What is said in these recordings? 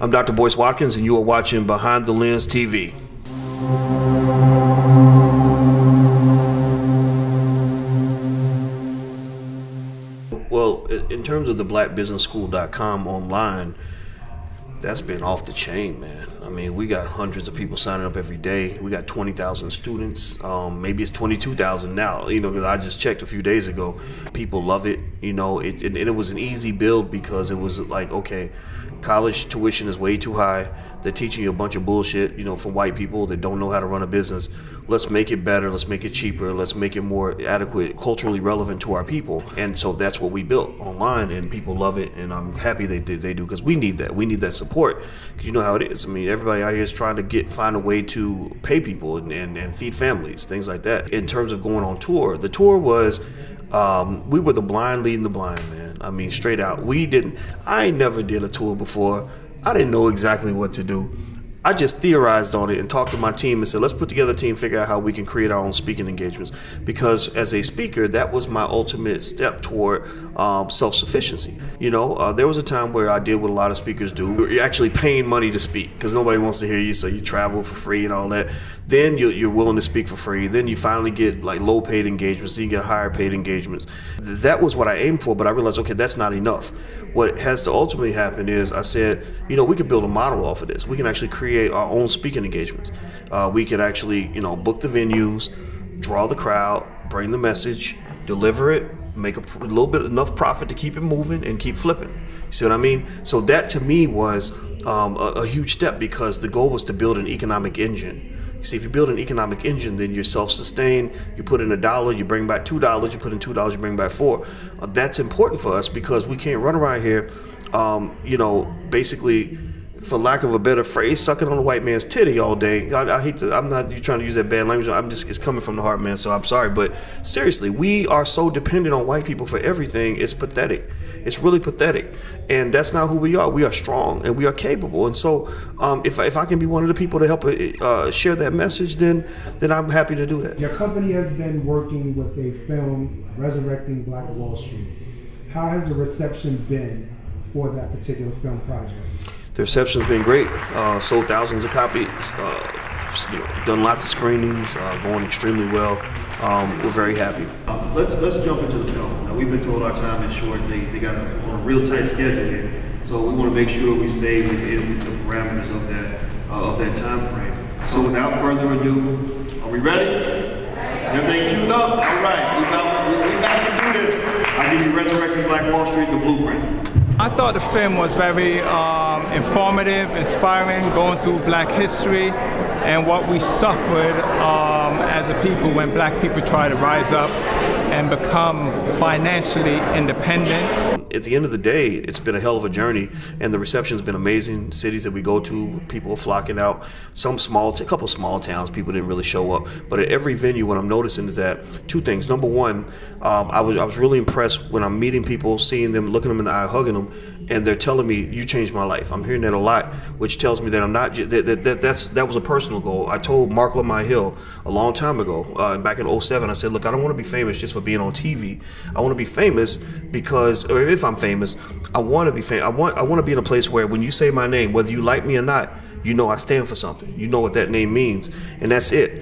I'm Dr. Boyce Watkins, and you are watching Behind the Lens TV. Well, in terms of the blackbusinessschool.com online, that's been off the chain, man. I mean, we got hundreds of people signing up every day. We got 20,000 students. Maybe it's 22,000 now, because I just checked a few days ago. People love it. And it was an easy build because it was like, okay, college tuition is way too high. They're teaching you a bunch of bullshit, from white people that don't know how to run a business. Let's make it better. Let's make it cheaper. Let's make it more adequate, culturally relevant to our people. And so that's what we built online, and people love it. And I'm happy they do, because we need that. We need that support. 'Cause you know how it is. I mean, everybody out here is trying to find a way to pay people and feed families, things like that. In terms of going on tour, the tour was, we were the blind leading the blind, man. I mean, straight out. I never did a tour before. I didn't know exactly what to do. I just theorized on it and talked to my team and said, let's put together a team, figure out how we can create our own speaking engagements. Because as a speaker, that was my ultimate step toward self-sufficiency. There was a time where I did what a lot of speakers do. You're actually paying money to speak because nobody wants to hear you, so you travel for free and all that. Then you're willing to speak for free. Then you finally get like low paid engagements. Then you get higher paid engagements. That was what I aimed for, but I realized, okay, that's not enough. What has to ultimately happen is I said, we could build a model off of this. We can actually create our own speaking engagements. We can actually, book the venues, draw the crowd, bring the message, deliver it, make a little bit enough profit to keep it moving and keep flipping. You see what I mean? So that to me was a huge step, because the goal was to build an economic engine. See, if you build an economic engine, then you're self-sustained. You put in $1, you bring back $2. You put in $2, you bring back $4. That's important for us because we can't run around here, basically, for lack of a better phrase, sucking on a white man's titty all day. I hate to. I'm not trying to use that bad language. It's coming from the heart, man. So I'm sorry, but seriously, we are so dependent on white people for everything. It's pathetic. It's really pathetic, and that's not who we are. We are strong and we are capable. And so, if I can be one of the people to help share that message, then I'm happy to do that. Your company has been working with a film, Resurrecting Black Wall Street. How has the reception been for that particular film project? The reception's been great. Sold thousands of copies. Done lots of screenings. Going extremely well. We're very happy. Let's jump into the film. Now, we've been told our time is short. They got on a real tight schedule here, so we want to make sure we stay within the parameters of that time frame. So without further ado, are we ready? Everything queued up? All right. We back to do this. I'll give you Resurrecting Black Wall Street, the blueprint. I thought the film was very informative, inspiring, going through black history and what we suffered as a people when black people try to rise up and become financially independent. At the end of the day, it's been a hell of a journey, and the reception's been amazing. Cities that we go to, people are flocking out. A couple small towns, people didn't really show up. But at every venue, what I'm noticing is that two things. Number one, I was really impressed when I'm meeting people, seeing them, looking them in the eye, hugging them, and they're telling me, "You changed my life." I'm hearing that a lot, which tells me that I'm not. That was a personal goal. I told Mark Lamar Hill a long time ago, back in '07. I said, "Look, I don't want to be famous just for being on TV. I want to be famous because, or if I'm famous, I want to be famous. I want to be in a place where when you say my name, whether you like me or not, you know I stand for something. You know what that name means, and that's it.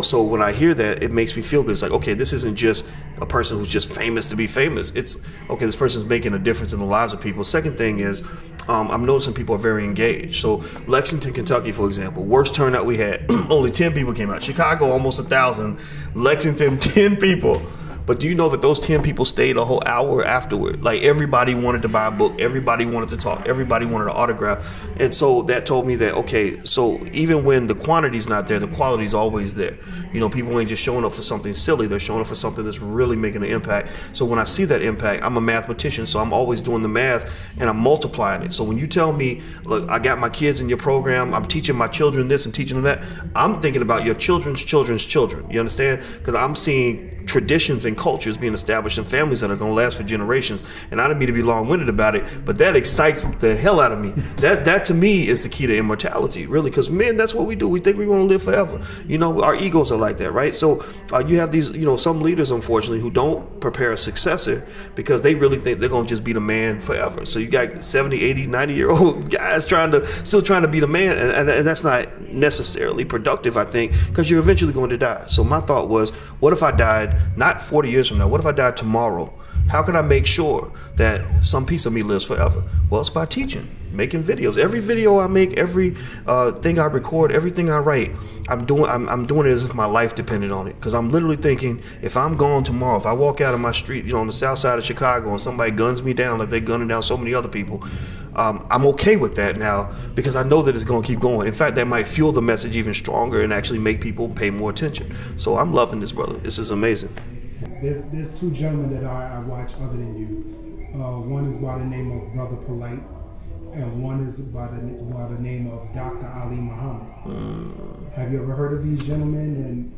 So when I hear that, it makes me feel good. It's like, okay, this isn't just a person who's just famous to be famous. It's, okay, this person's making a difference in the lives of people. Second thing is, I'm noticing people are very engaged. So Lexington, Kentucky, for example, worst turnout we had, only 10 people came out. Chicago, almost 1,000. Lexington, 10 people. But do you know that those 10 people stayed a whole hour afterward? Like, everybody wanted to buy a book. Everybody wanted to talk. Everybody wanted an autograph. And so that told me that, okay, so even when the quantity's not there, the quality's always there. People ain't just showing up for something silly. They're showing up for something that's really making an impact. So when I see that impact, I'm a mathematician, so I'm always doing the math and I'm multiplying it. So when you tell me, look, I got my kids in your program, I'm teaching my children this and teaching them that, I'm thinking about your children's children's children. You understand? Because I'm seeing traditions and cultures being established in families that are going to last for generations. And I don't mean to be long-winded about it, but that excites the hell out of me. That to me is the key to immortality, really, because men, that's what we do. We think we're going to live forever. You know, our egos are like that, right? So you have these, you know, some leaders, unfortunately, who don't prepare a successor because they really think they're going to just be the man forever. So you got 70, 80, 90-year-old guys still trying to be the man, and that's not necessarily productive, I think, because you're eventually going to die. So my thought was, what if I died not 40 years from now? What if I died tomorrow? How can I make sure that some piece of me lives forever? Well, it's by teaching, making videos. Every video I make, every thing I record, everything I write, I'm doing it as if my life depended on it. Because I'm literally thinking, if I'm gone tomorrow, if I walk out of my street, you know, on the south side of Chicago, and somebody guns me down like they're gunning down so many other people, I'm okay with that now because I know that it's going to keep going. In fact, that might fuel the message even stronger and actually make people pay more attention. So I'm loving this, brother. This is amazing. There's two gentlemen that I watch other than you. One is by the name of Brother Polite, and one is by the name of Dr. Ali Muhammad. Have you ever heard of these gentlemen? And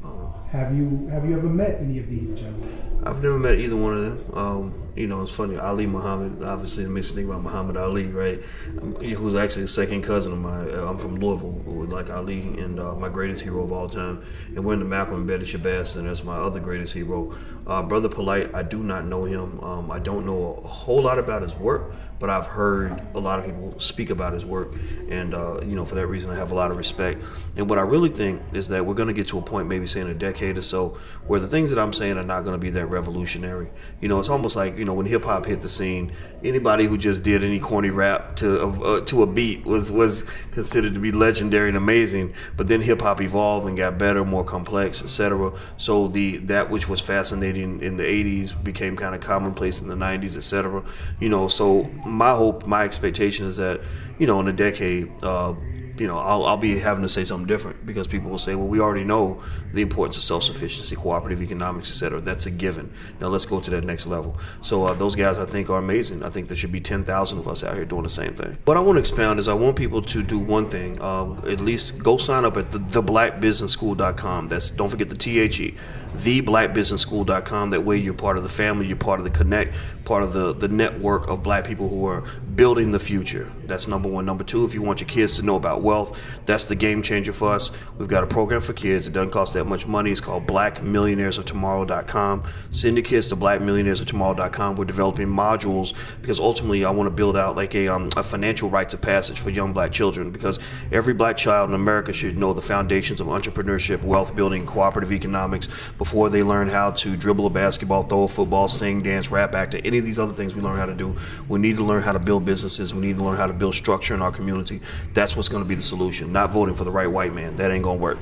have you ever met any of these gentlemen? I've never met either one of them. You know, it's funny. Ali Muhammad, obviously, it makes me think about Muhammad Ali, right? Who's actually a second cousin of mine. I'm from Louisville, like Ali, and my greatest hero of all time. And we're in the Malcolm and Betty Shabazz Center. That's my other greatest hero. Brother Polite, I do not know him. I don't know a whole lot about his work, but I've heard a lot of people speak about his work, and you know, for that reason, I have a lot of respect. And what I really think is that we're going to get to a point, maybe say in a decade or so, where the things that I'm saying are not going to be that revolutionary. You know, it's almost like, you know, when hip hop hit the scene, anybody who just did any corny rap to a beat was considered to be legendary and amazing. But then hip hop evolved and got better, more complex, etc. So that which was fascinating in the 80s became kind of commonplace in the 90s, etc. You know, so my hope, my expectation is that, you know, in a decade, you know, I'll be having to say something different because people will say, well, we already know the importance of self-sufficiency, cooperative economics, etc. That's a given. Now let's go to that next level. So those guys, I think, are amazing. I think there should be 10,000 of us out here doing the same thing. What I want to expound is I want people to do one thing. At least go sign up at theblackbusinessschool.com. That's, don't forget the THE, theblackbusinessschool.com. That way you're part of the family, you're part of the connect, part of the network of black people who are building the future. That's number one. Number two, if you want your kids to know about wealth, that's the game changer for us. We've got a program for kids. It doesn't cost that much money. It's called blackmillionairesoftomorrow.com. Send your kids to blackmillionairesoftomorrow.com. We're developing modules because ultimately I want to build out like a financial rites of passage for young black children, because every black child in America should know the foundations of entrepreneurship, wealth building, cooperative economics before they learn how to dribble a basketball, throw a football, sing, dance, rap, act, any of these other things we learn how to do. We need to learn how to build businesses. We need to learn how to build structure in our community. That's what's going to be the solution. Not voting for the right white man. That ain't going to work.